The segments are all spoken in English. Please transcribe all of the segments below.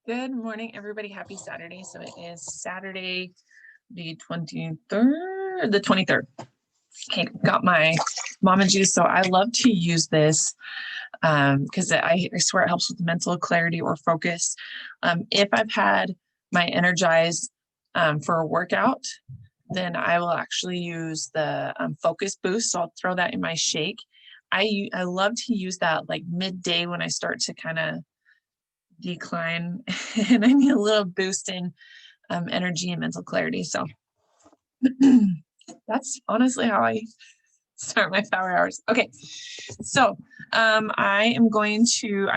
Good morning, everybody. Happy Saturday. So it is Saturday, the 23rd, the 23rd. Okay, got my mama juice. So I love to use this because I swear it helps with mental clarity or focus. If I've had my Energize for a workout, then I will actually use the focus boost. So I'll throw that in my shake. I love to use that like midday when I start to kind of decline and I need a little boost in energy and mental clarity. So that's honestly how I start my power hours. Okay, so I'm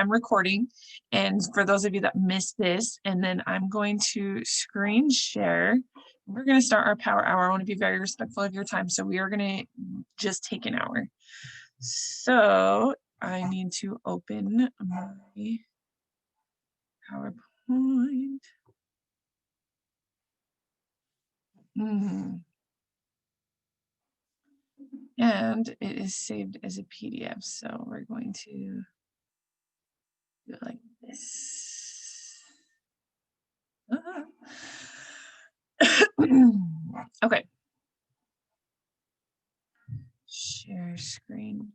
recording, and for those of you that missed this, and then I'm going to screen share. We're going to start our power hour. I want to be very respectful of your time, so we are going to just take an hour. So I need to open my PowerPoint. And it is saved as a PDF. So we're going to do it like this. Okay. Share screen.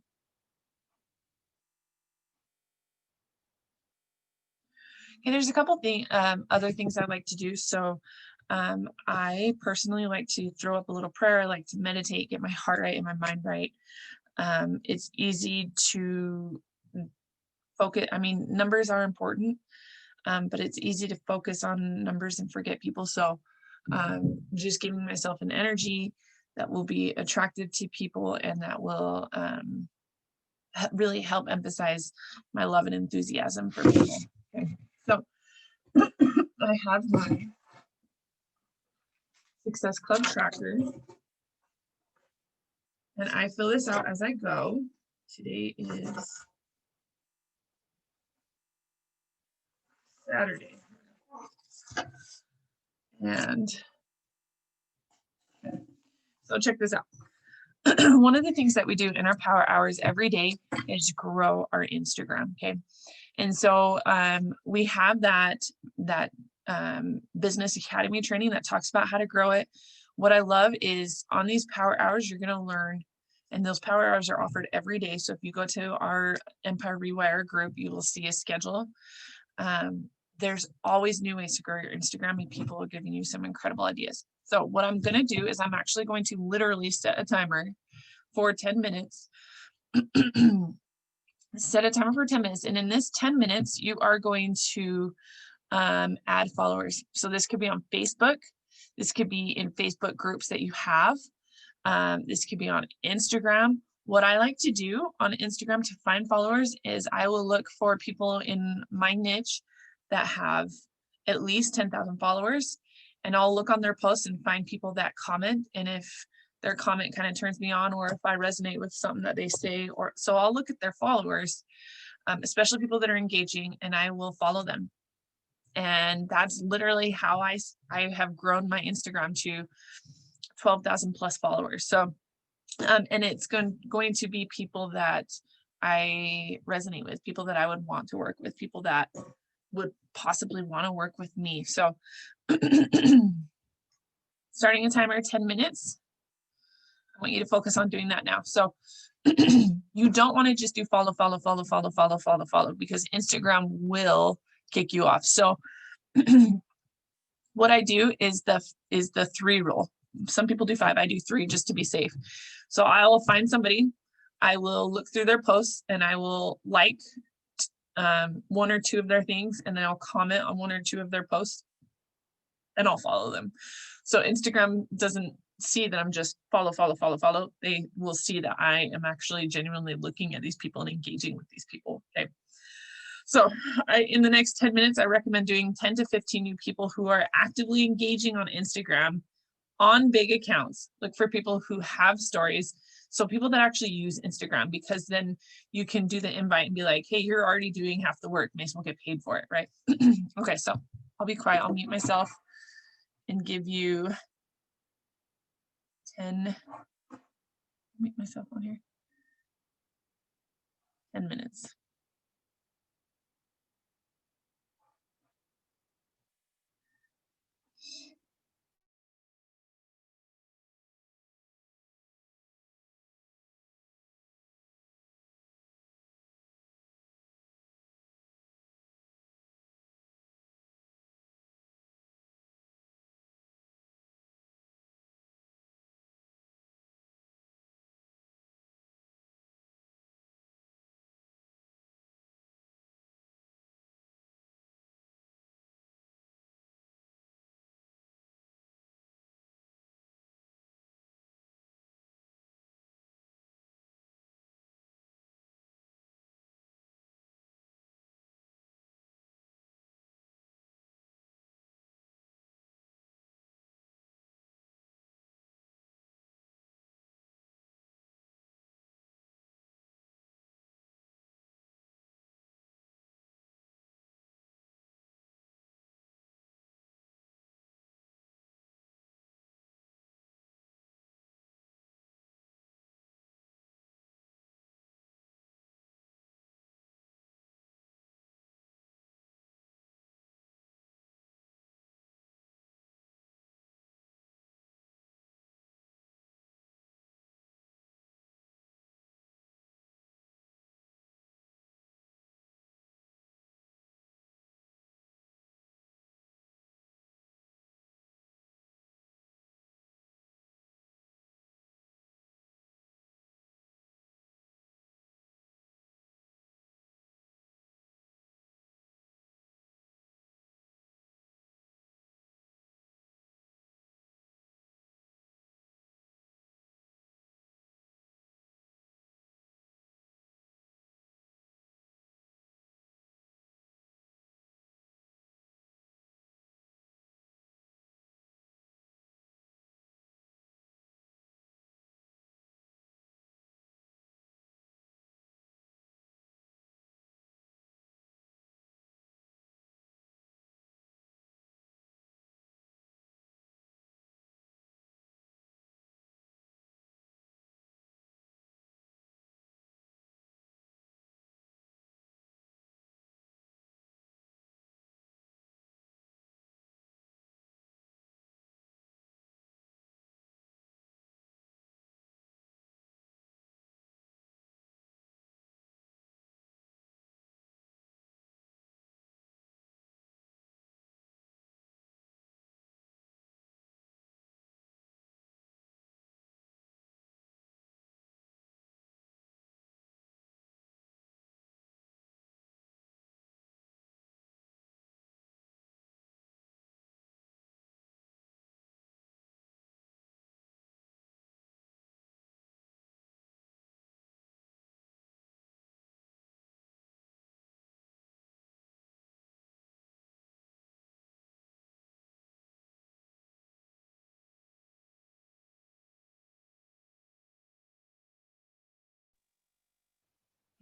Okay, there's a couple other things I like to do. So I personally like to throw up a little prayer. I like to meditate, get my heart right and my mind right. It's easy to focus. I mean, numbers are important, but it's easy to focus on numbers and forget people. So just giving myself an energy that will be attractive to people and that will really help emphasize my love and enthusiasm for people. Okay. So I have my Success Club tracker, and I fill this out as I go. Today is Saturday. And so check this out. One of the things that we do in our power hours every day is grow our Instagram. Okay. And so we have that business academy training that talks about how to grow it. What I love is on these power hours, you're going to learn, and those power hours are offered every day. So if you go to our Empire Rewire group, you will see a schedule. There's always new ways to grow your Instagram, and people are giving you some incredible ideas. So what I'm going to do is I'm actually going to literally set a timer for 10 minutes. Set a timer for 10 minutes. And in this 10 minutes, you are going to add followers. So this could be on Facebook. This could be in Facebook groups that you have. This could be on Instagram. What I like to do on Instagram to find followers is I will look for people in my niche that have at least 10,000 followers, and I'll look on their posts and find people that comment. And if their comment kind of turns me on, or if I resonate with something that they say, or so I'll look at their followers, especially people that are engaging, and I will follow them. And that's literally how I have grown my Instagram to 12,000 plus followers. So, and it's going to be people that I resonate with, people that I would want to work with, people that would possibly want to work with me. So starting a timer at 10 minutes. I want you to focus on doing that now. So you don't want to just do follow, because Instagram will kick you off. So what I do is the 3 rule. Some people do 5, I do 3 just to be safe. So I will find somebody, I will look through their posts, and I will like 1 or 2 of their things, and then I'll comment on 1 or 2 of their posts, and I'll follow them. So Instagram doesn't see that I'm just follow. They will see that I am actually genuinely looking at these people and engaging with these people. Okay. So in the next 10 minutes, I recommend doing 10 to 15 new people who are actively engaging on Instagram on big accounts. Look for people who have stories. So people that actually use Instagram, because then you can do the invite and be like, hey, you're already doing half the work. May as well get paid for it, right? Okay, so I'll be quiet. I'll mute myself and give you 10, make myself on here, 10 minutes.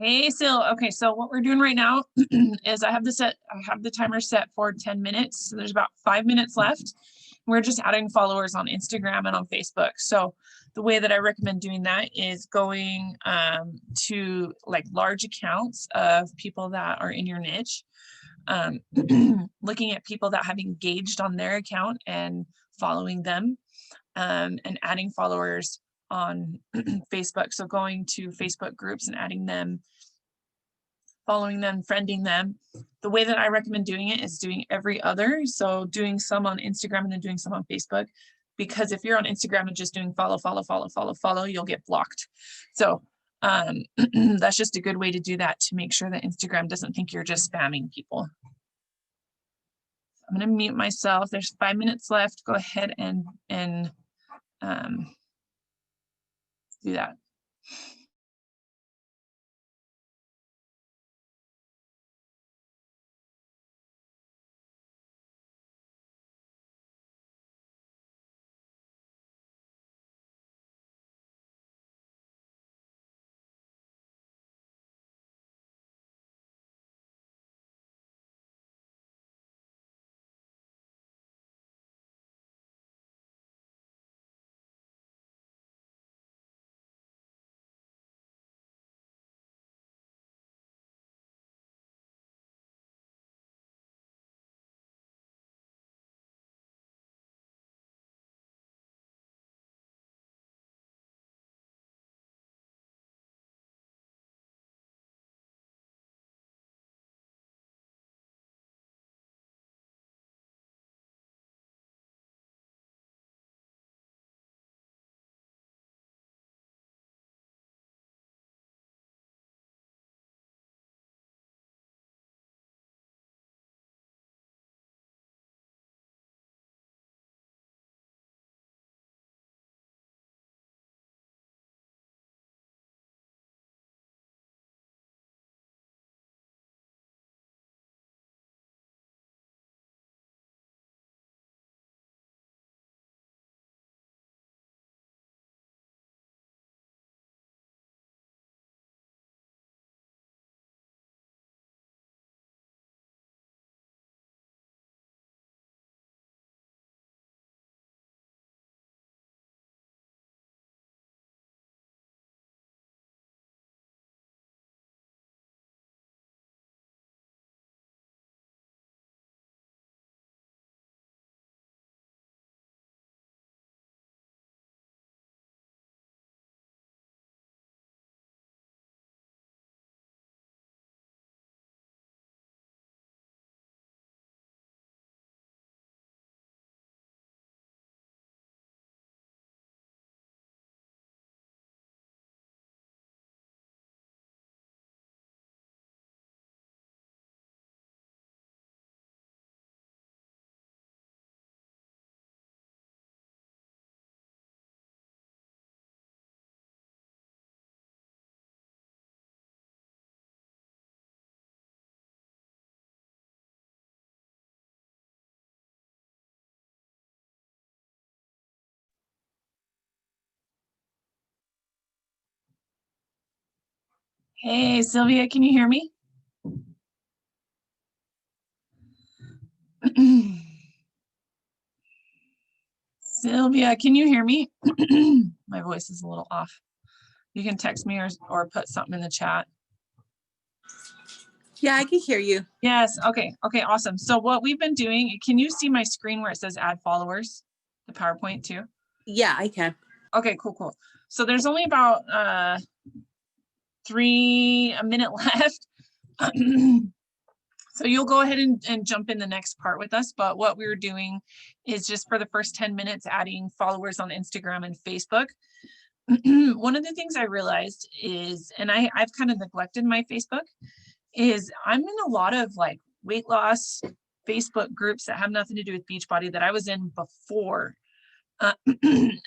Hey, Sil. Okay, so what we're doing right now is I have the timer set for 10 minutes. So there's about 5 minutes left. We're just adding followers on Instagram and on Facebook. So the way that I recommend doing that is going to like large accounts of people that are in your niche, looking at people that have engaged on their account and following them, and adding followers on Facebook. So going to Facebook groups and adding them, following them, friending them. The way that I recommend doing it is doing every other. So doing some on Instagram and then doing some on Facebook, because if you're on Instagram and just doing follow, you'll get blocked. So that's just a good way to do that, to make sure that Instagram doesn't think you're just spamming people. I'm going to mute myself. There's 5 minutes left. Go ahead and do that. Hey, Sylvia, can you hear me? Sylvia, can you hear me? My voice is a little off. You can text me or put something in the chat. Yeah, I can hear you. Yes, okay, awesome. So what we've been doing, can you see my screen where it says add followers, the PowerPoint too? Yeah, I can. Okay, cool. So there's only about a minute left. So you'll go ahead and jump in the next part with us. But what we're doing is just for the first 10 minutes, adding followers on Instagram and Facebook. One of the things I realized is, and I've kind of neglected my Facebook, is I'm in a lot of like weight loss Facebook groups that have nothing to do with Beachbody that I was in before,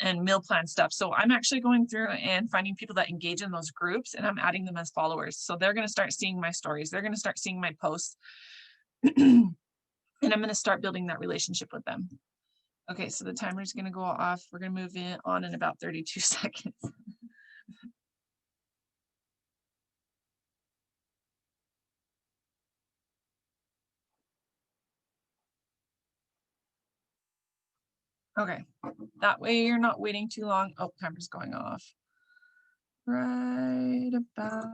and meal plan stuff. So I'm actually going through and finding people that engage in those groups, and I'm adding them as followers. So they're going to start seeing my stories. They're going to start seeing my posts. And I'm going to start building that relationship with them. Okay, so the timer is going to go off. We're going to move on in about 32 seconds. Okay, that way you're not waiting too long. Oh, timer's going off. Right about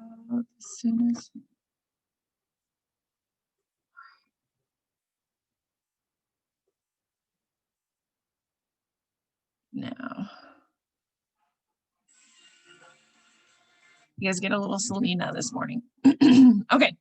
as soon as now. You guys get a little Selena this morning. Okay,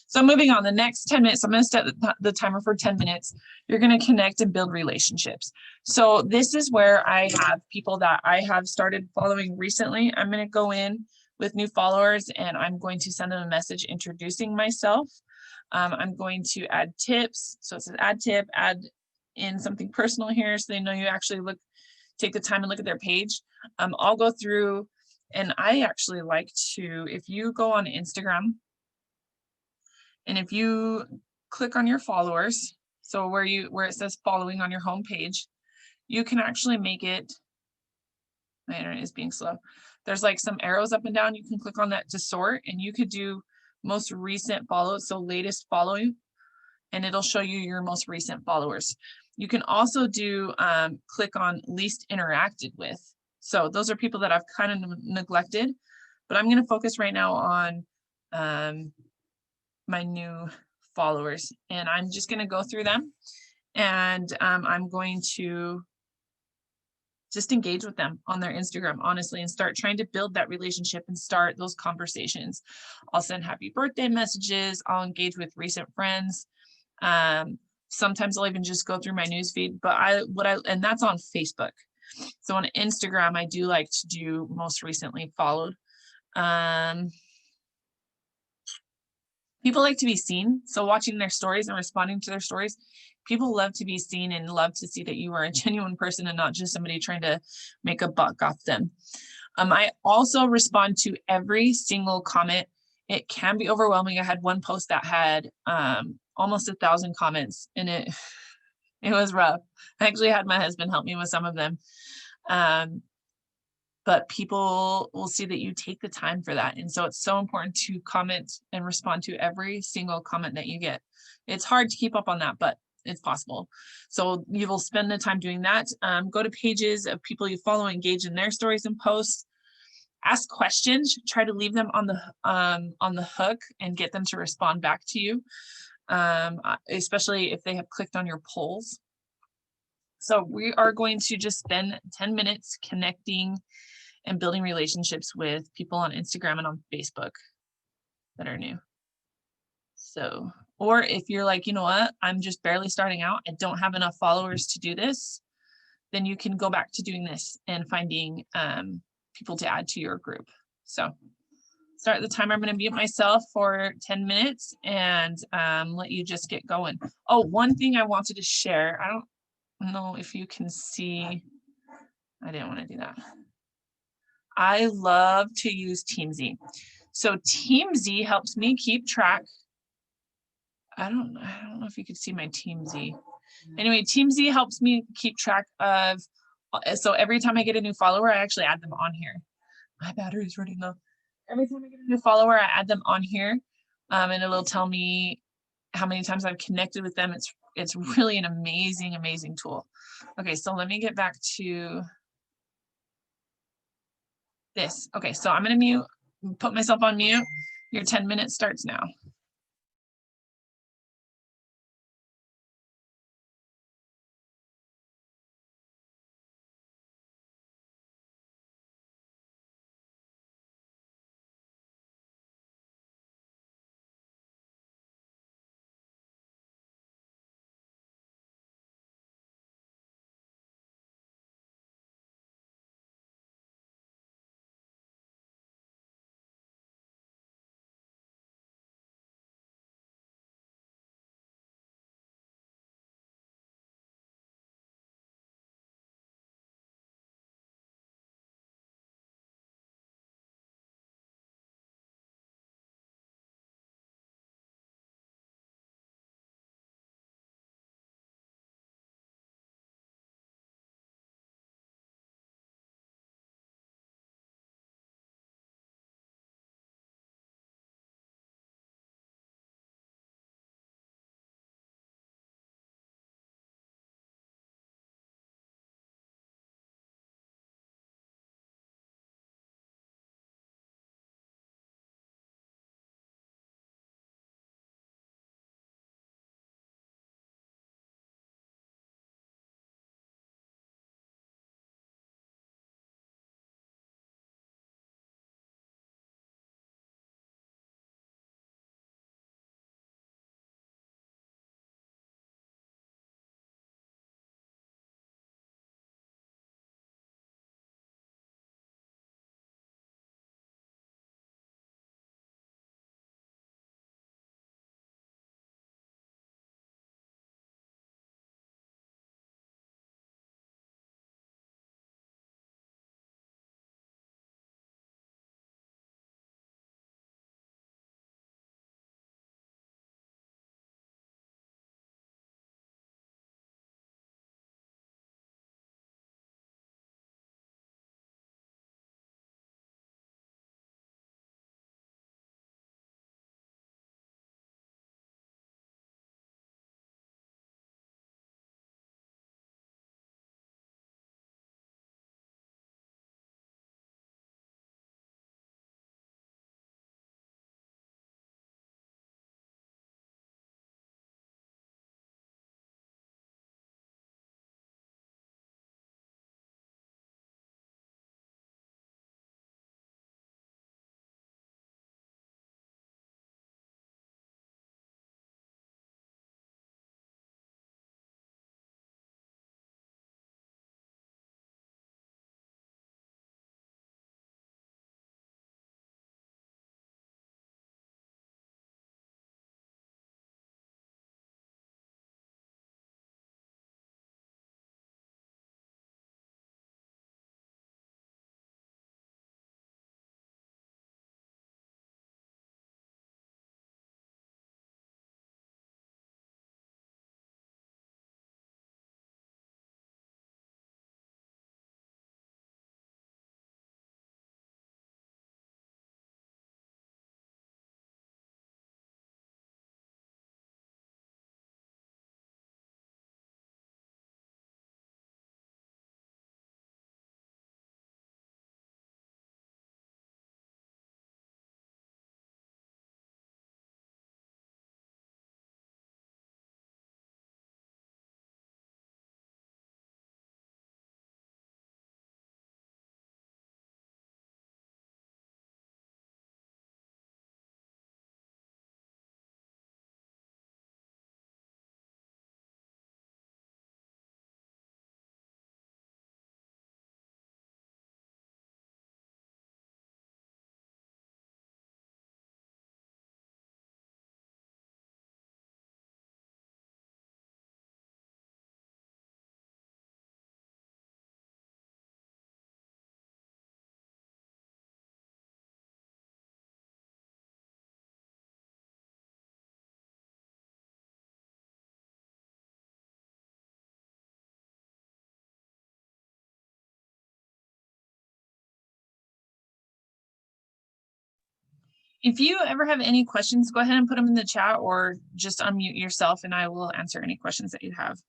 so moving on, the next 10 minutes, I'm going to set the timer for 10 minutes. You're going to connect and build relationships. So this is where I have people that I have started following recently. I'm going to go in with new followers and I'm going to send them a message introducing myself. I'm going to add tips. So it says add tip, add in something personal here so they know you actually take the time and look at their page. I'll go through, and I actually like to, if you go on Instagram and if you click on your followers, so where it says following on your home page, you can actually make it, my internet is being slow. There's like some arrows up and down. You can click on that to sort and you could do most recent follows, so latest following, and it'll show you your most recent followers. You can also do click on least interacted with. So those are people that I've kind of neglected, but I'm going to focus right now on my new followers, and I'm just going to go through them, and I'm going to just engage with them on their Instagram, honestly, and start trying to build that relationship and start those conversations. I'll send happy birthday messages. I'll engage with recent friends. Sometimes I'll even just go through my newsfeed, but and that's on Facebook. So on Instagram, I do like to do most recently followed. People like to be seen. So watching their stories and responding to their stories, people love to be seen and love to see that you are a genuine person and not just somebody trying to make a buck off them. I also respond to every single comment. It can be overwhelming. I had one post that had almost 1,000 comments and it was rough. I actually had my husband help me with some of them. But people will see that you take the time for that. And so it's so important to comment and respond to every single comment that you get. It's hard to keep up on that, but it's possible. So you will spend the time doing that. Go to pages of people you follow, engage in their stories and posts. Ask questions, try to leave them on the hook and get them to respond back to you, especially if they have clicked on your polls. So we are going to just spend 10 minutes connecting and building relationships with people on Instagram and on Facebook that are new. So, or if you're like, you know what, I'm just barely starting out, I don't have enough followers to do this, then you can go back to doing this and finding people to add to your group. So start the timer. I'm going to mute myself for 10 minutes and let you just get going. Oh, one thing I wanted to share. I don't know if you can see. I didn't want to do that. I love to use Teamsy. So Teamsy helps me keep track. I don't know if you could see my Teamsy. Anyway, Teamsy helps me keep track of, so every time I get a new follower, I actually add them on here. My battery is running low. Every time I get a new follower, I add them on here, and it'll tell me how many times I've connected with them. It's really an amazing, amazing tool. Okay, so let me get back to this. Okay, so I'm gonna put myself on mute. Your 10 minutes starts now. If you ever have any questions, go ahead and put them in the chat or just unmute yourself and I will answer any questions that you have.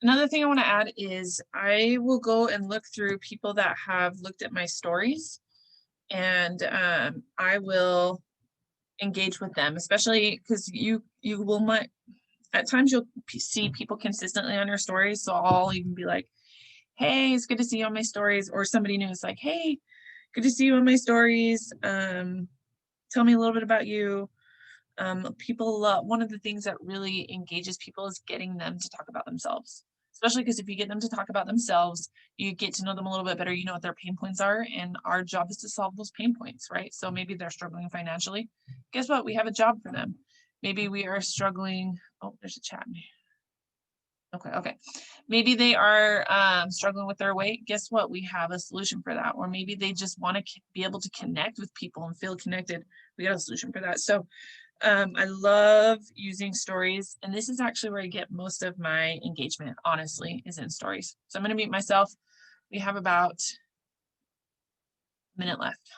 Another thing I want to add is I will go and look through people that have looked at my stories and I will engage with them, especially because you will might at times you'll see people consistently on your stories. So I'll even be like, hey, it's good to see you on my stories. Or somebody new is like, hey, good to see you on my stories. Tell me a little bit about you. People love, one of the things that really engages people is getting them to talk about themselves. Especially because if you get them to talk about themselves, you get to know them a little bit better. You know what their pain points are, and our job is to solve those pain points, right? So maybe they're struggling financially. Guess what? We have a job for them. Maybe we are struggling. Oh, there's a chat. Okay. Maybe they are struggling with their weight. Guess what? We have a solution for that. Or maybe they just want to be able to connect with people and feel connected. We got a solution for that. So I love using stories, and this is actually where I get most of my engagement, honestly, is in stories. So I'm going to mute myself. We have about a minute left.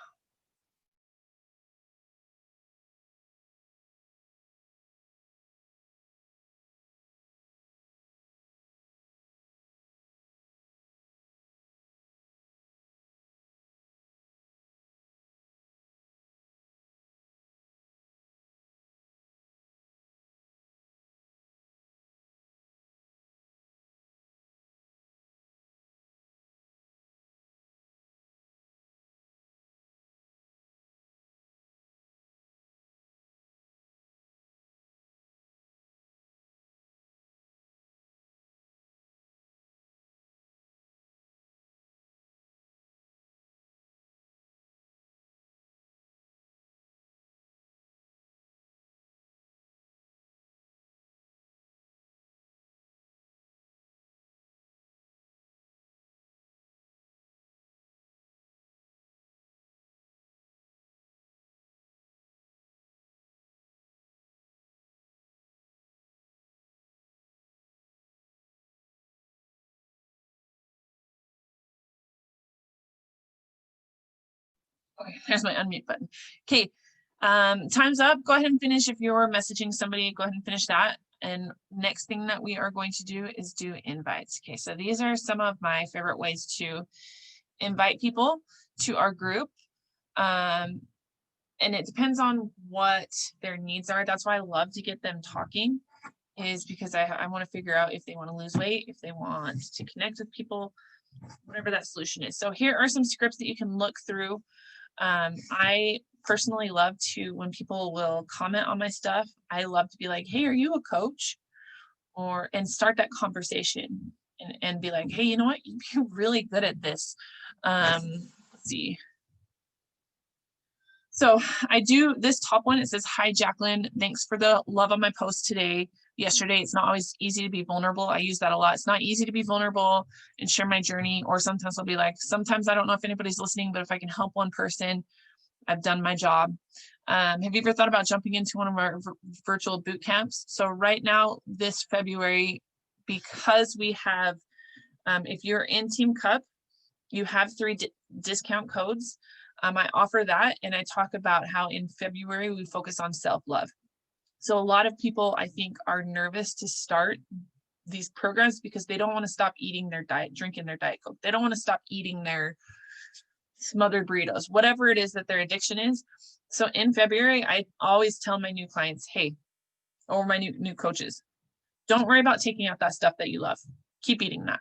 Okay, there's my unmute button. Okay, time's up. Go ahead and finish. If you're messaging somebody, go ahead and finish that. And next thing that we are going to do is do invites. Okay, so these are some of my favorite ways to invite people to our group. And it depends on what their needs are. That's why I love to get them talking, is because I want to figure out if they want to lose weight, if they want to connect with people, whatever that solution is. So here are some scripts that you can look through. I personally love to, when people will comment on my stuff, I love to be like, hey, are you a coach? And start that conversation and be like, hey, you know what? You're really good at this. Let's see. So I do this top one. It says, hi, Jacqueline. Thanks for the love on my post today. Yesterday, it's not always easy to be vulnerable. I use that a lot. It's not easy to be vulnerable and share my journey. Or sometimes I'll be like, sometimes I don't know if anybody's listening, but if I can help one person, I've done my job. Have you ever thought about jumping into one of our virtual boot camps? So right now, this February, because we have, if you're in Team Cup, you have 3 discount codes. I offer that, and I talk about how in February we focus on self-love. So a lot of people, I think, are nervous to start these programs because they don't want to stop eating their diet, drinking their Diet Coke. They don't want to stop eating their smothered burritos, whatever it is that their addiction is. So in February, I always tell my new clients, hey, or my new coaches, don't worry about taking out that stuff that you love. Keep eating that.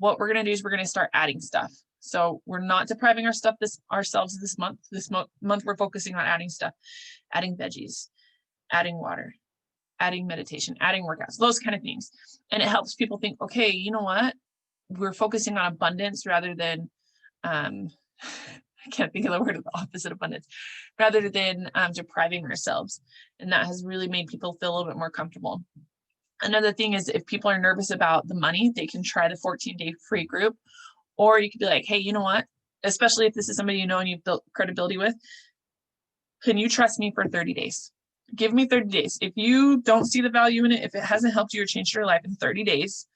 What we're going to do is we're going to start adding stuff. So we're not depriving ourselves this month. This month we're focusing on adding stuff, adding veggies, adding water, adding meditation, adding workouts, those kind of things. And it helps people think, okay, you know what? We're focusing on abundance rather than, I can't think of the word of the opposite of abundance, rather than depriving ourselves. And that has really made people feel a little bit more comfortable. Another thing is if people are nervous about the money, they can try the 14-day free group. Or you could be like, hey, you know what? Especially if this is somebody you know and you've built credibility with, can you trust me for 30 days? Give me 30 days. If you don't see the value in it, if it hasn't helped you or changed your life in 30 days,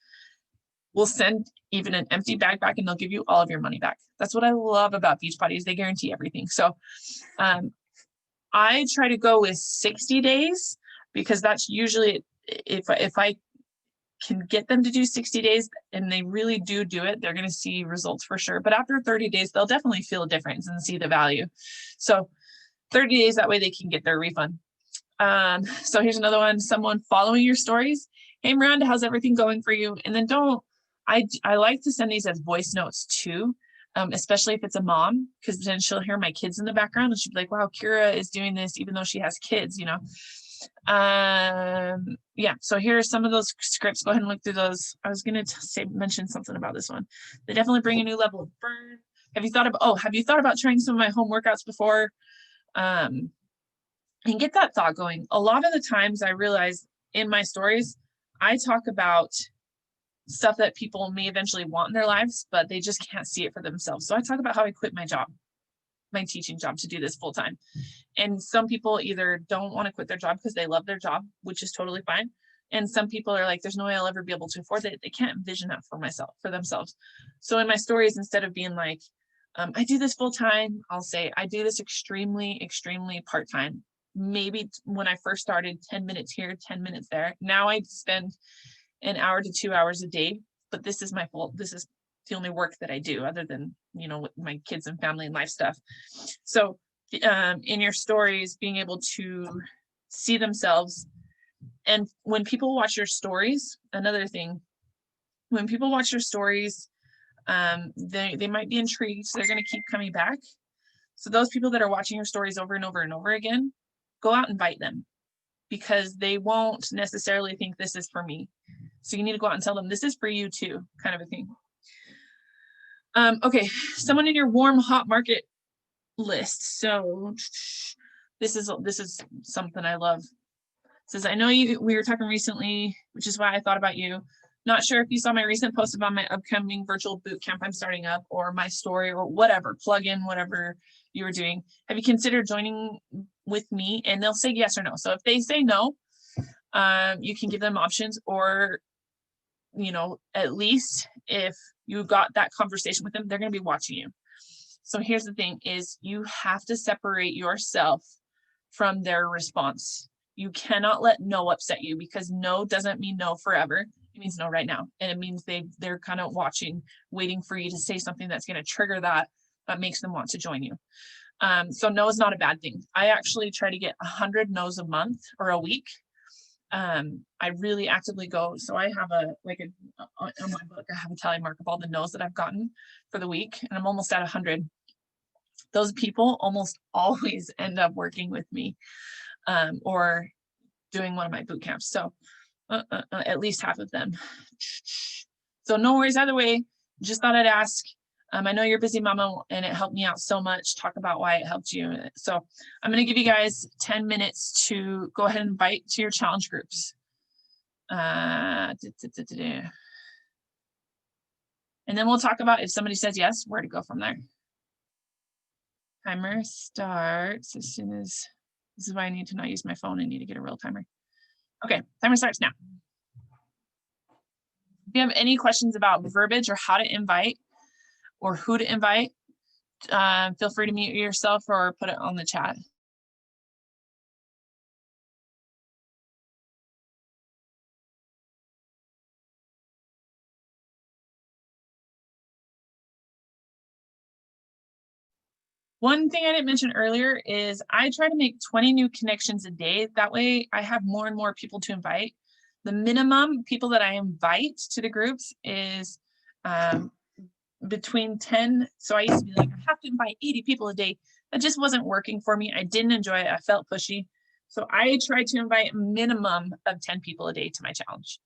we'll send even an empty bag back and they'll give you all of your money back. That's what I love about Beachbody is they guarantee everything. So I try to go with 60 days because that's usually, if I can get them to do 60 days and they really do it, they're going to see results for sure. But after 30 days, they'll definitely feel a difference and see the value. So 30 days, that way they can get their refund. So here's another one, someone following your stories. Hey, Miranda, how's everything going for you? And then I like to send these as voice notes too, especially if it's a mom, because then she'll hear my kids in the background and she'll be like, wow, Kjera is doing this even though she has kids, you know? Yeah, so here are some of those scripts. Go ahead and look through those. I was going to mention something about this one. They definitely bring a new level of burn. Have you thought about trying some of my home workouts before? And get that thought going. A lot of the times I realize in my stories, I talk about stuff that people may eventually want in their lives, but they just can't see it for themselves. So I talk about how I quit my job, my teaching job, to do this full time. And some people either don't want to quit their job because they love their job, which is totally fine. And some people are like, there's no way I'll ever be able to afford it. They can't envision that for themselves. So in my stories, instead of being like, I do this full time, I'll say, I do this extremely, extremely part-time. Maybe when I first started, 10 minutes here, 10 minutes there. Now I spend an hour to 2 hours a day, but this is the only work that I do other than, you know, with my kids and family and life stuff. So in your stories, being able to see themselves. And when people watch your stories, another thing, when people watch your stories, they might be intrigued. So they're going to keep coming back. So those people that are watching your stories over and over and over again, go out and invite them because they won't necessarily think this is for me. So you need to go out and tell them this is for you too, kind of a thing. Okay, someone in your warm, hot market list. So this is something I love. It says, I know we were talking recently, which is why I thought about you. Not sure if you saw my recent post about my upcoming virtual boot camp I'm starting up, or my story, or whatever, plug in whatever you were doing. Have you considered joining with me? And they'll say yes or no. So if they say no, you can give them options, or, you know, at least if you got that conversation with them, they're going to be watching you. So here's the thing is you have to separate yourself from their response. You cannot let no upset you because no doesn't mean no forever. It means no right now. And it means they're kind of watching, waiting for you to say something that's going to trigger that makes them want to join you. So no is not a bad thing. I actually try to get 100 no's a month or a week. I really actively go. So I have on my book, I have a tally mark of all the no's that I've gotten for the week, and I'm almost at 100. Those people almost always end up working with me or doing one of my boot camps. So at least half of them. So no worries either way. Just thought I'd ask. I know you're a busy mama and it helped me out so much. Talk about why it helped you. So I'm going to give you guys 10 minutes to go ahead and invite to your challenge groups. And then we'll talk about if somebody says yes, where to go from there. Timer starts as soon as, this is why I need to not use my phone. I need to get a real timer. Okay, timer starts now. If you have any questions about verbiage or how to invite or who to invite, feel free to mute yourself or put it on the chat. One thing I didn't mention earlier is I try to make 20 new connections a day. That way I have more and more people to invite. The minimum people that I invite to the groups is between 10. So I used to be like, I have to invite 80 people a day. That just wasn't working for me. I didn't enjoy it. I felt pushy. So I tried to invite a minimum of 10 people a day to my challenge.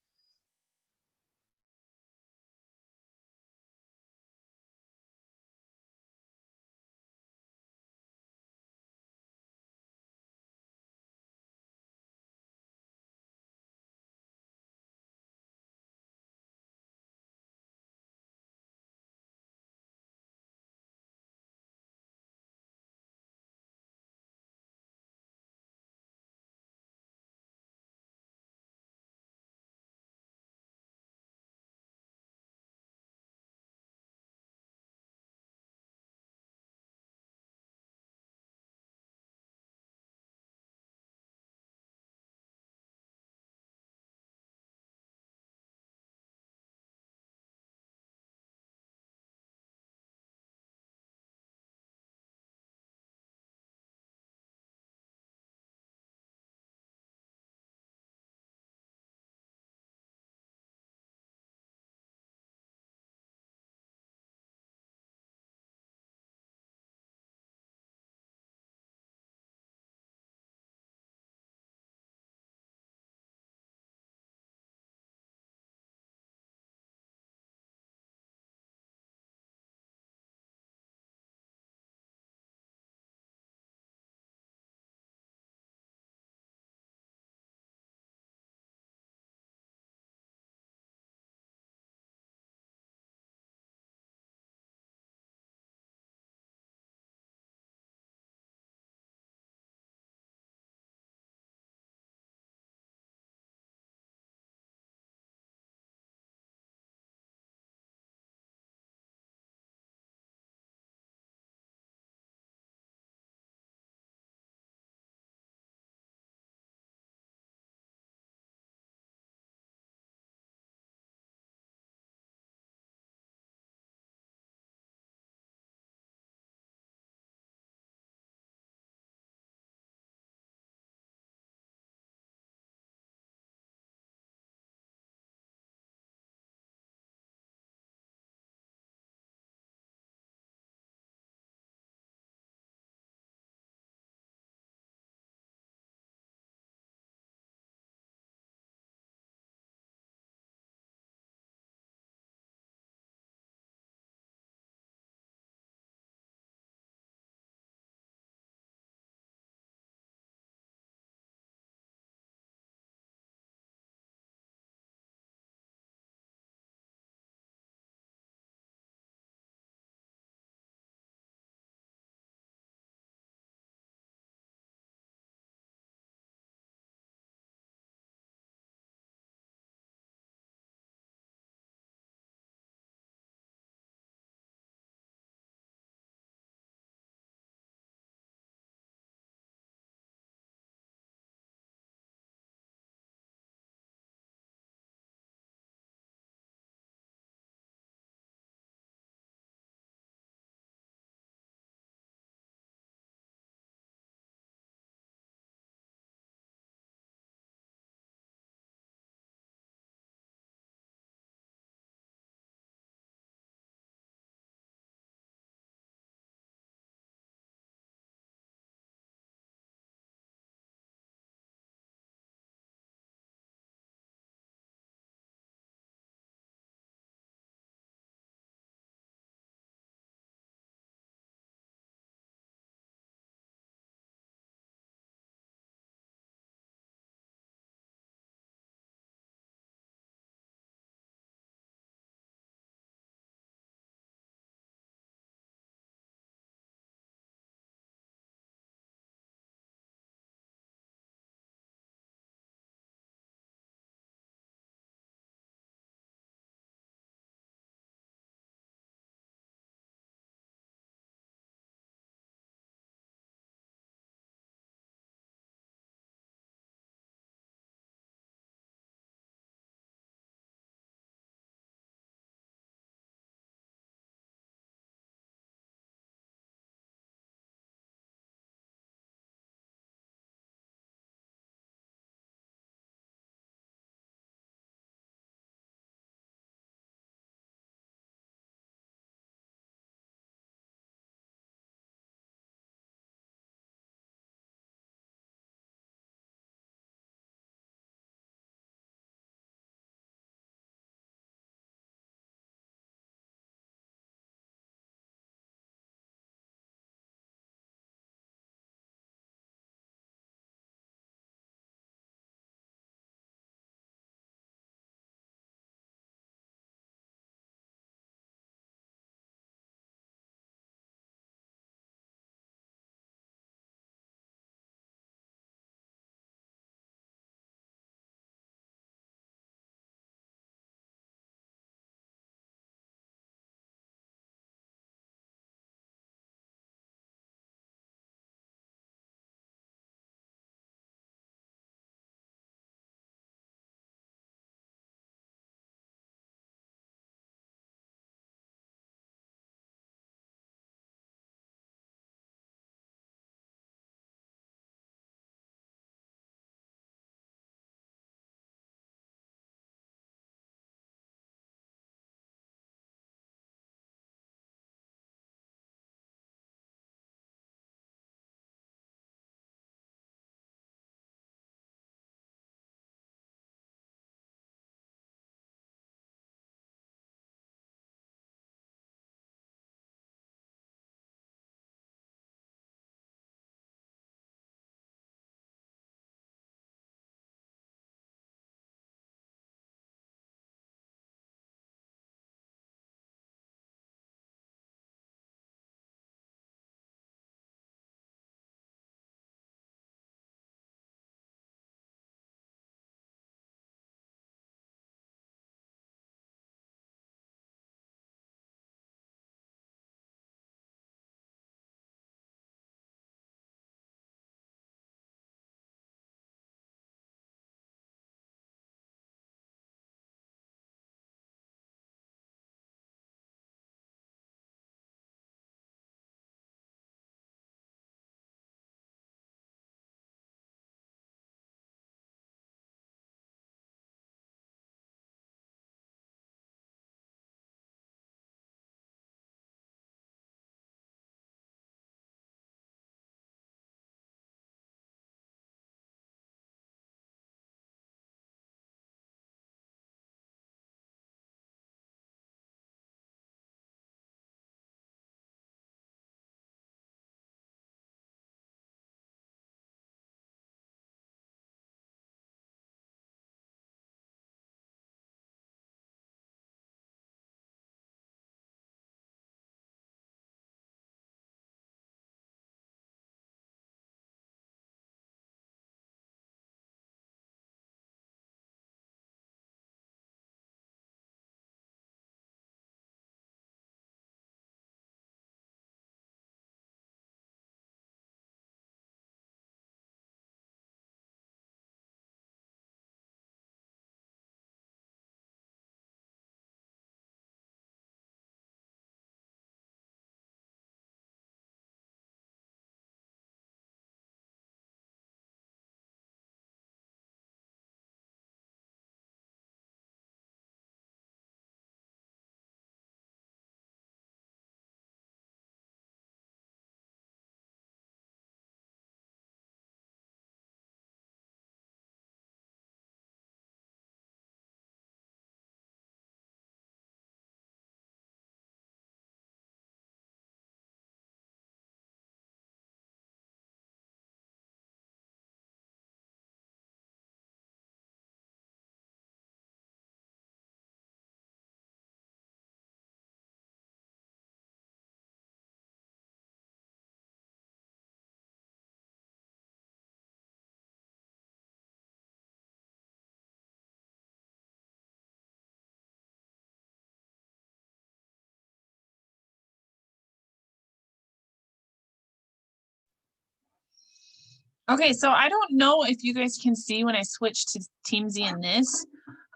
Okay, so I don't know if you guys can see when I switch to TeamZ in this.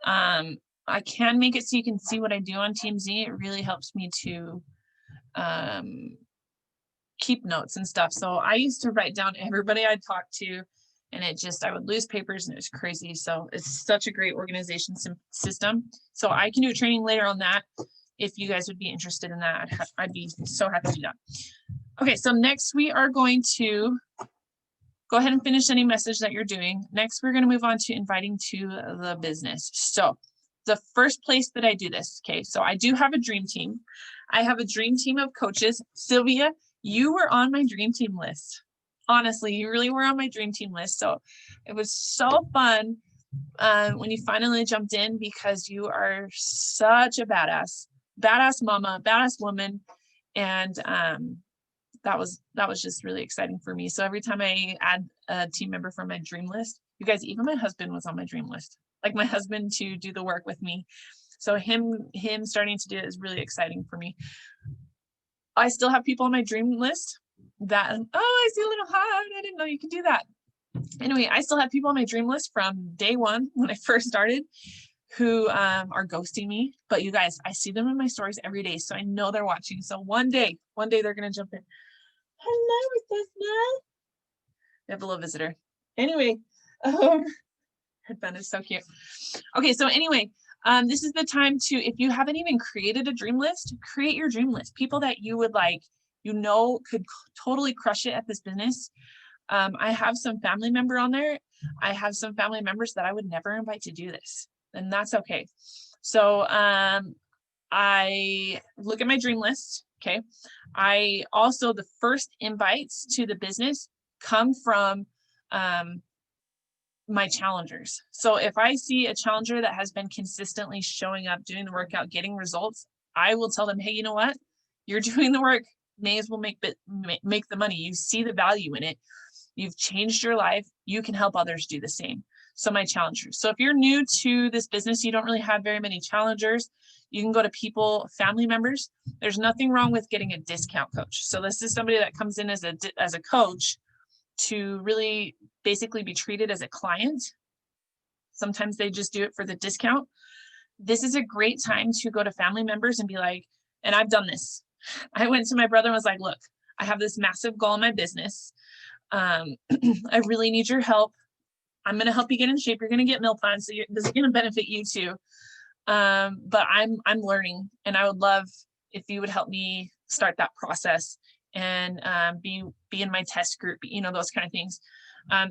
I can make it so you can see what I do on TeamZ. It really helps me to keep notes and stuff. So I used to write down everybody I talked to, and I would lose papers and it was crazy. So it's such a great organization system. So I can do a training later on that. If you guys would be interested in that, I'd be so happy to do that. Okay, so next we are going to go ahead and finish any message that you're doing. Next, we're going to move on to inviting to the business. So the first place that I do this, okay, so I do have a dream team. I have a dream team of coaches. Sylvia, you were on my dream team list. Honestly, you really were on my dream team list. So it was so fun when you finally jumped in, because you are such a badass mama, badass woman. And that was just really exciting for me. So every time I add a team member from my dream list, you guys, even my husband was on my dream list, like my husband to do the work with me. So him starting to do it is really exciting for me. I still have people on my dream list that, oh, I see a little heart. I didn't know you could do that. Anyway, I still have people on my dream list from day one when I first started who are ghosting me. But you guys, I see them in my stories every day. So I know they're watching. So one day they're going to jump in. Hello, is this now? We have a little visitor. Anyway, headband is so cute. Okay, so anyway, this is the time to, if you haven't even created a dream list, create your dream list. People that you would like, could totally crush it at this business. I have some family member on there. I have some family members that I would never invite to do this, and that's okay. So I look at my dream list. Okay. I also, the first invites to the business come from my challengers. So if I see a challenger that has been consistently showing up, doing the workout, getting results, I will tell them, hey, you know what? You're doing the work, may as well make the money. You see the value in it. You've changed your life. You can help others do the same. So my challengers. So if you're new to this business, you don't really have very many challengers, you can go to family members. There's nothing wrong with getting a discount coach. So this is somebody that comes in as a coach to really basically be treated as a client. Sometimes they just do it for the discount. This is a great time to go to family members and be like, and I've done this. I went to my brother and was like, look, I have this massive goal in my business. I really need your help. I'm going to help you get in shape. You're going to get meal plans. So this is going to benefit you too. But I'm learning, and I would love if you would help me start that process and be in my test group, those kind of things.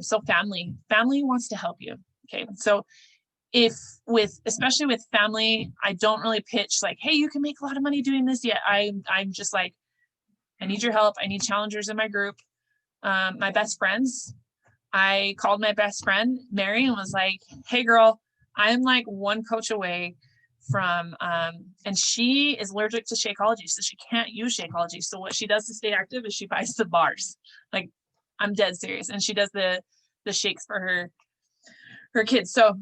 So family wants to help you. Okay. So especially with family, I don't really pitch like, hey, you can make a lot of money doing this yet. I'm just like, I need your help. I need challengers in my group. My best friends, I called my best friend, Mary, and was like, hey girl, I'm like one coach away from, and she is allergic to Shakeology, so she can't use Shakeology. So what she does to stay active is she buys the bars. Like, I'm dead serious. And she does the shakes for her kids. So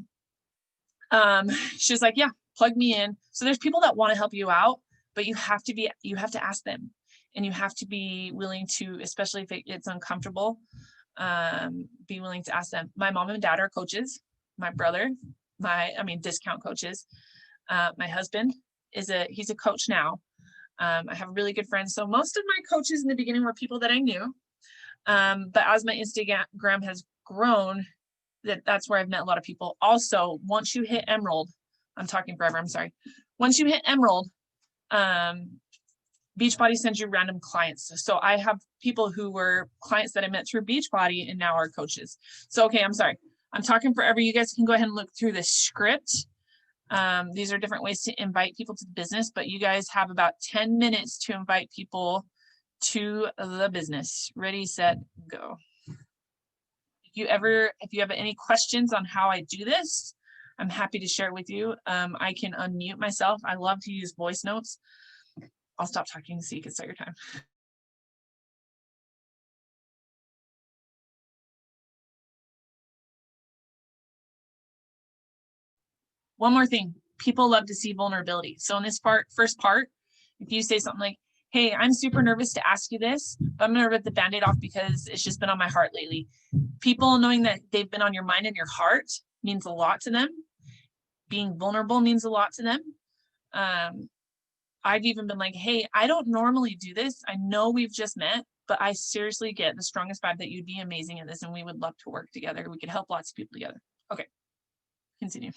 she's like, yeah, plug me in. So there's people that want to help you out, but you have to ask them, and you have to be willing to, especially if it's uncomfortable, be willing to ask them. My mom and dad are coaches. My brother, discount coaches. My husband he's a coach now. I have really good friends. So most of my coaches in the beginning were people that I knew. But as my Instagram has grown, that's where I've met a lot of people. Also, once you hit Emerald, I'm talking forever, I'm sorry. Once you hit Emerald, Beachbody sends you random clients. So I have people who were clients that I met through Beachbody and now are coaches. So, okay, I'm sorry. I'm talking forever. You guys can go ahead and look through the script. These are different ways to invite people to the business, but you guys have about 10 minutes to invite people to the business. Ready, set, go. If you have any questions on how I do this, I'm happy to share with you. I can unmute myself. I love to use voice notes. I'll stop talking so you can start your time. One more thing, people love to see vulnerability. So in this first part, if you say something like, hey, I'm super nervous to ask you this, but I'm gonna rip the Band-Aid off because it's just been on my heart lately. People knowing that they've been on your mind and your heart means a lot to them. Being vulnerable means a lot to them. I've even been like, hey, I don't normally do this. I know we've just met, but I seriously get the strongest vibe that you'd be amazing at this and we would love to work together. We could help lots of people together. Okay, continue.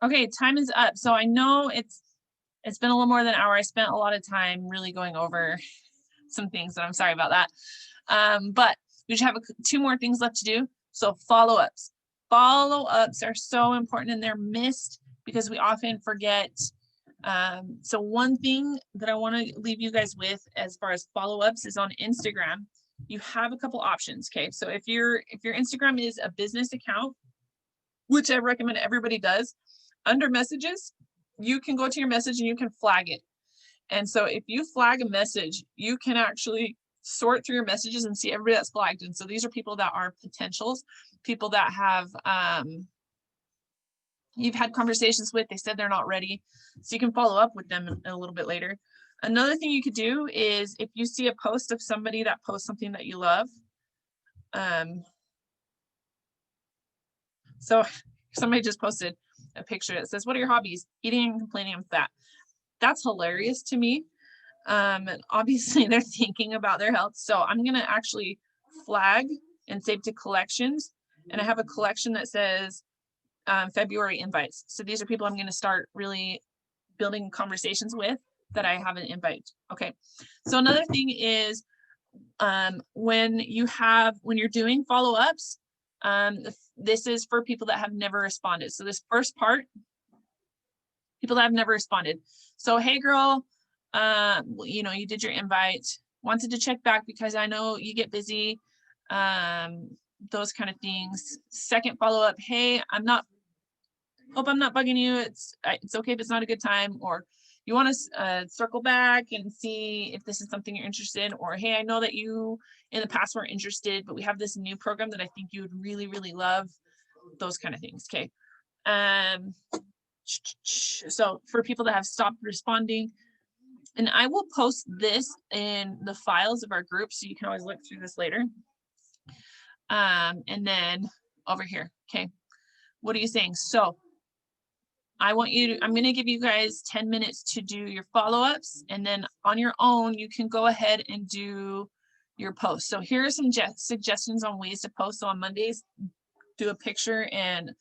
Okay, time is up. So I know it's been a little more than an hour. I spent a lot of time really going over some things, and I'm sorry about that. But we just have two more things left to do. So follow-ups. Follow-ups are so important and they're missed because we often forget. So one thing that I want to leave you guys with as far as follow-ups is on Instagram. You have a couple options. Okay. So if your Instagram is a business account, which I recommend everybody does, under messages, you can go to your message and you can flag it. And so if you flag a message, you can actually sort through your messages and see everybody that's flagged. And so these are people that are potentials, people that have you've had conversations with, they said they're not ready. So you can follow up with them a little bit later. Another thing you could do is if you see a post of somebody that posts something that you love. So somebody just posted a picture that says, what are your hobbies? Eating and complaining I'm fat. That's hilarious to me. And obviously they're thinking about their health. So I'm going to actually flag and save to collections. And I have a collection that says February invites. So these are people I'm going to start really building conversations with that I have an invite. Okay. So another thing is when you're doing follow-ups, this is for people that have never responded. So this first part, people that have never responded. So, hey girl, you did your invite, wanted to check back because I know you get busy, those kind of things. Second follow-up, hey, hope I'm not bugging you. It's okay if it's not a good time, or you want to circle back and see if this is something you're interested in, or hey, I know that you in the past weren't interested, but we have this new program that I think you would really, really love, those kind of things. Okay. So for people that have stopped responding, and I will post this in the files of our group, so you can always look through this later. And then over here, okay, what are you saying? So I'm going to give you guys 10 minutes to do your follow-ups, and then on your own, you can go ahead and do your post. So here are some suggestions on ways to post. So on Mondays, do a picture and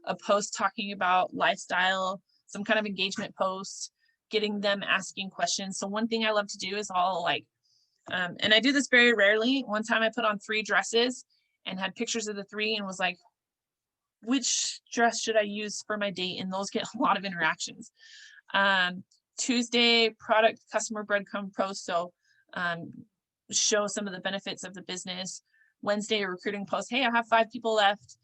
a post talking about lifestyle, some kind of engagement post, getting them asking questions. So one thing I love to do is and I do this very rarely. One time I put on 3 dresses and had pictures of the 3 and was like, which dress should I use for my date? And those get a lot of interactions. Tuesday, product customer breadcrumb post. So show some of the benefits of the business. Wednesday, a recruiting post. Hey, I have 5 people left.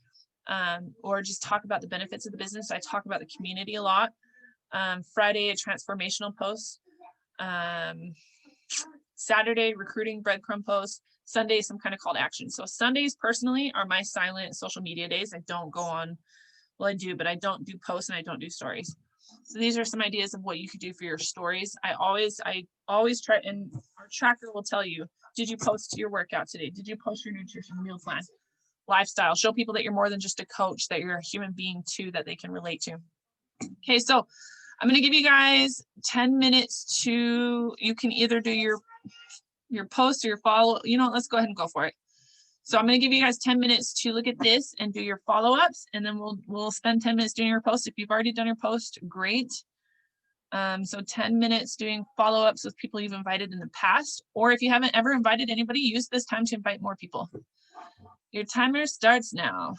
Or just talk about the benefits of the business. I talk about the community a lot. Friday, a transformational post. Saturday, recruiting breadcrumb post. Sunday, some kind of call to action. So Sundays personally are my silent social media days. I don't go on, well, I do, but I don't do posts and I don't do stories. So these are some ideas of what you could do for your stories. I always try, and our tracker will tell you, did you post your workout today? Did you post your nutrition meal plan? Lifestyle, show people that you're more than just a coach, that you're a human being too, that they can relate to. Okay, so I'm going to give you guys 10 minutes you can either do your post or your follow, let's go ahead and go for it. So I'm going to give you guys 10 minutes to look at this and do your follow-ups, and then we'll spend 10 minutes doing your post. If you've already done your post, great. So 10 minutes doing follow-ups with people you've invited in the past, or if you haven't ever invited anybody, use this time to invite more people. Your timer starts now.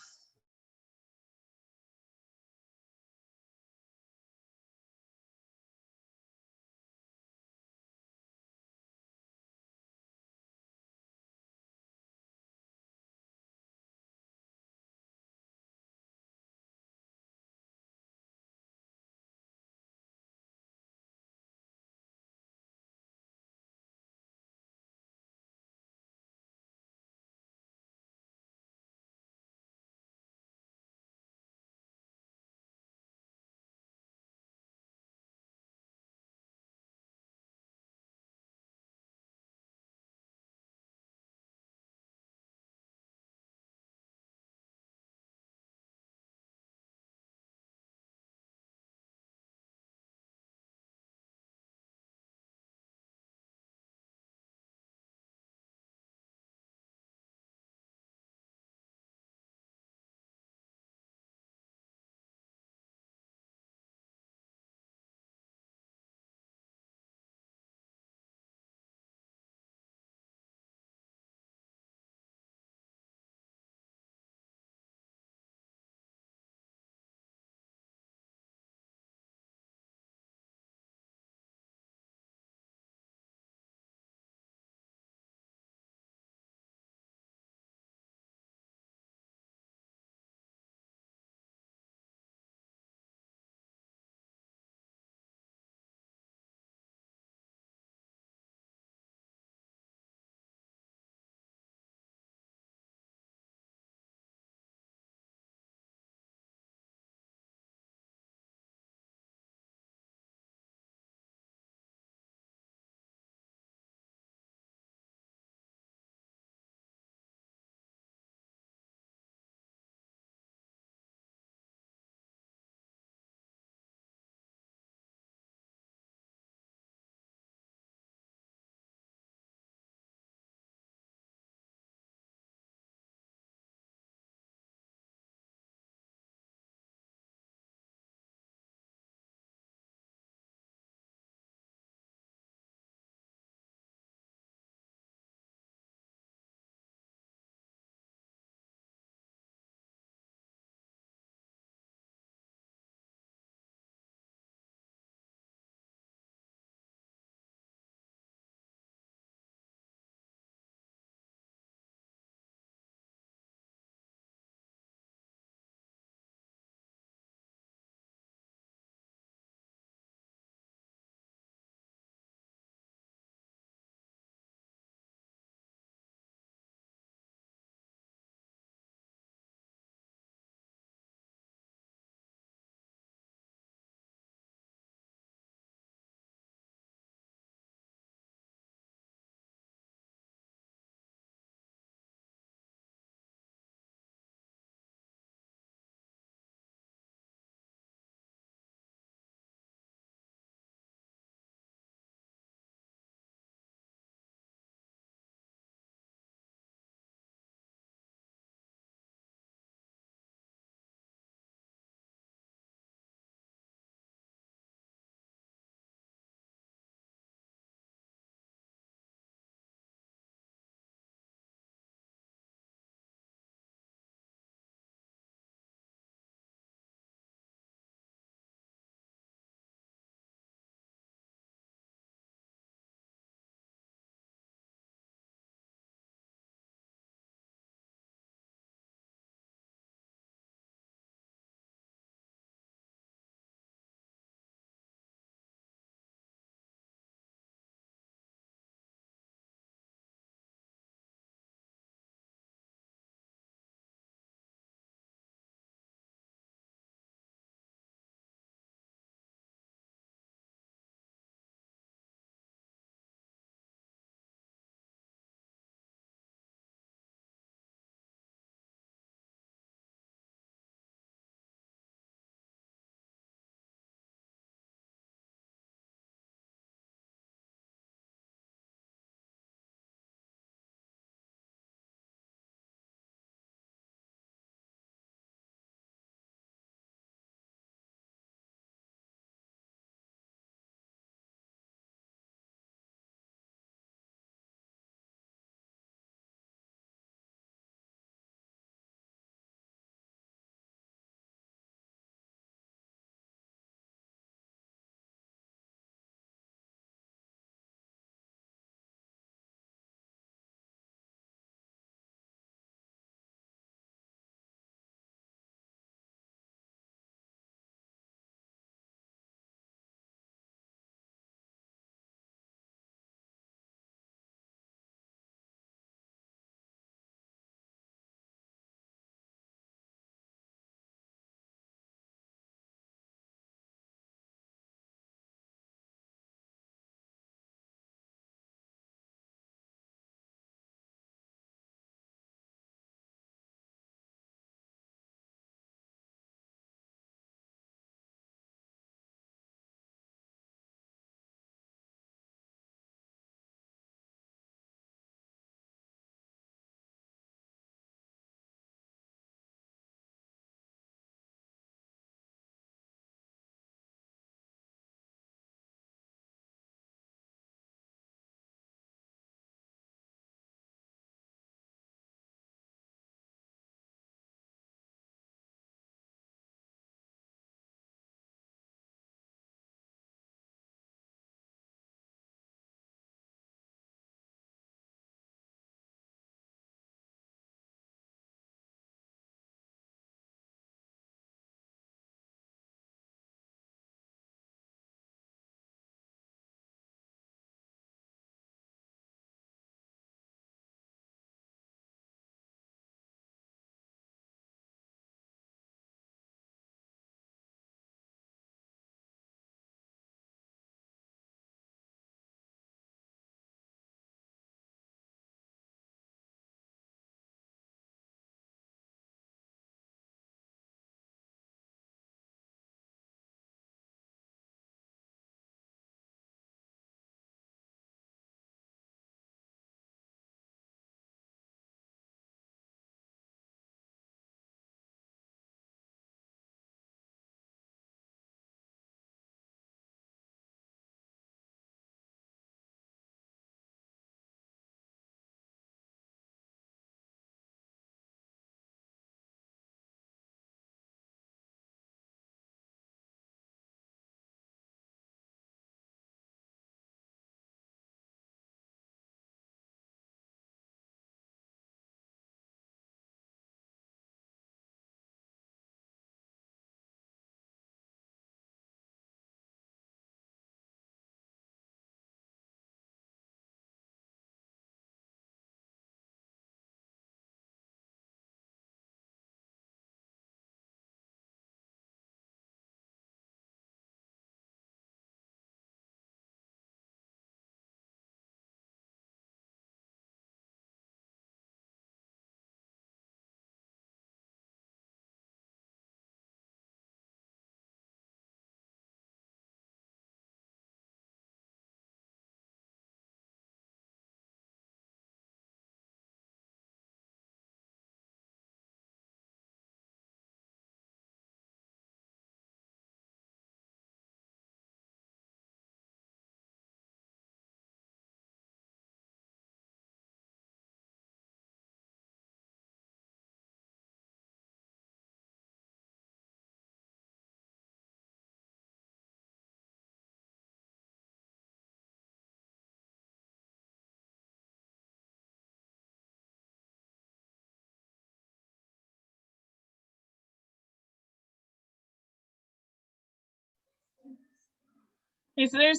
Okay, so there's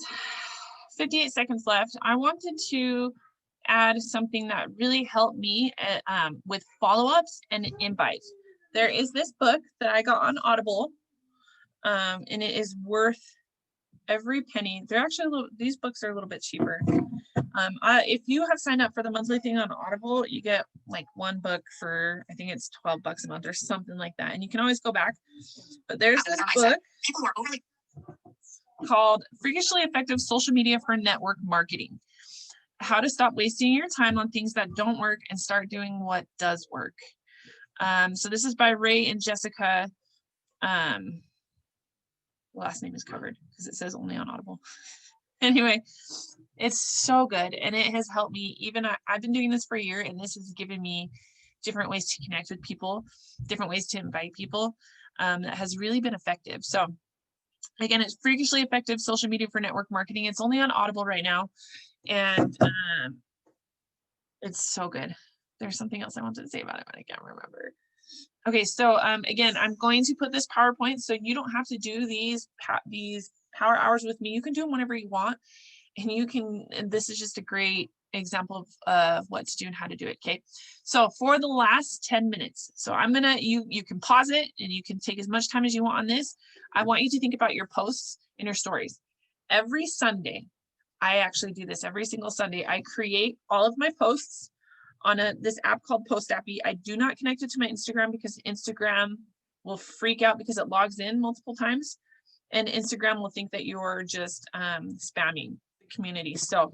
58 seconds left. I wanted to add something that really helped me with follow-ups and invites. There is this book that I got on Audible, and it is worth every penny. They're actually these books are a little bit cheaper. If you have signed up for the monthly thing on Audible, you get like one book for, I think it's $12 a month or something like that, and you can always go back. But there's this book called Freakishly Effective Social Media for Network Marketing: How to Stop Wasting Your Time on Things That Don't Work and Start Doing What Does Work. So this is by Ray and Jessica. The last name is covered because it says only on Audible. Anyway, it's so good, and it has helped me. Even I've been doing this for a year, and this has given me different ways to connect with people, different ways to invite people. That has really been effective. So again, it's Freakishly Effective Social Media for Network Marketing. It's only on Audible right now, and it's so good. There's something else I wanted to say about it, but I can't remember. Okay, so again, I'm going to put this PowerPoint, so you don't have to do these power hours with me. You can do them whenever you want, and you can, and this is just a great example of what to do and how to do it. Okay, so for the last 10 minutes, so I'm gonna, you can pause it and you can take as much time as you want on this. I want you to think about your posts and your stories. Every Sunday, I actually do this every single Sunday. I create all of my posts on this app called Post Appy. I do not connect it to my Instagram because Instagram will freak out because it logs in multiple times, and Instagram will think that you're just spamming the community. So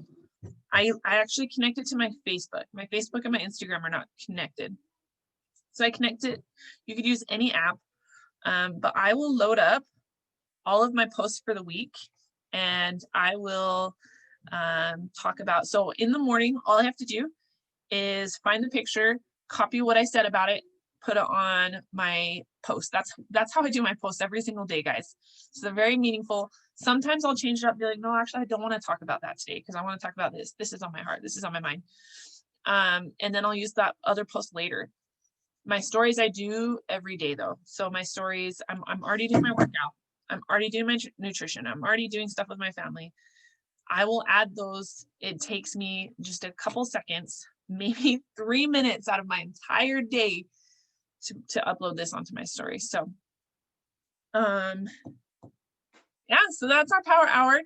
I actually connect it to my Facebook. My Facebook and my Instagram are not connected. So I connect it. You could use any app, but I will load up all of my posts for the week, and I will talk about, so in the morning, all I have to do is find the picture, copy what I said about it, put it on my post. That's how I do my posts every single day, guys. So they're very meaningful. Sometimes I'll change it up, be like, no, actually, I don't want to talk about that today because I want to talk about this. This is on my heart. This is on my mind. And then I'll use that other post later. My stories I do every day though. So my stories, I'm already doing my workout. I'm already doing my nutrition. I'm already doing stuff with my family. I will add those. It takes me just a couple seconds, maybe 3 minutes out of my entire day to upload this onto my story. So yeah, so that's our power hour.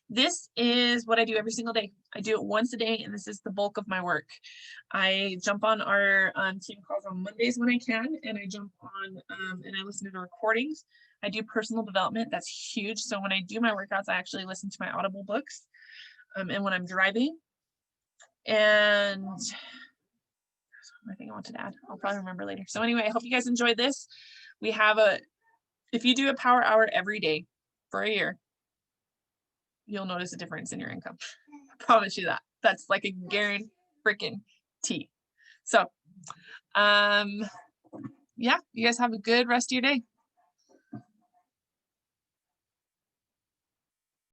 This is what I do every single day. I do it once a day, and this is the bulk of my work. I jump on our team calls on Mondays when I can, and I jump on and I listen to the recordings. I do personal development. That's huge. So when I do my workouts, I actually listen to my Audible books. And when I'm driving. And I think I wanted to add, I'll probably remember later. So anyway, I hope you guys enjoyed this. We have if you do a power hour every day for a year, you'll notice a difference in your income. I promise you that. That's like a guarantee freaking tea. So yeah, you guys have a good rest of your day.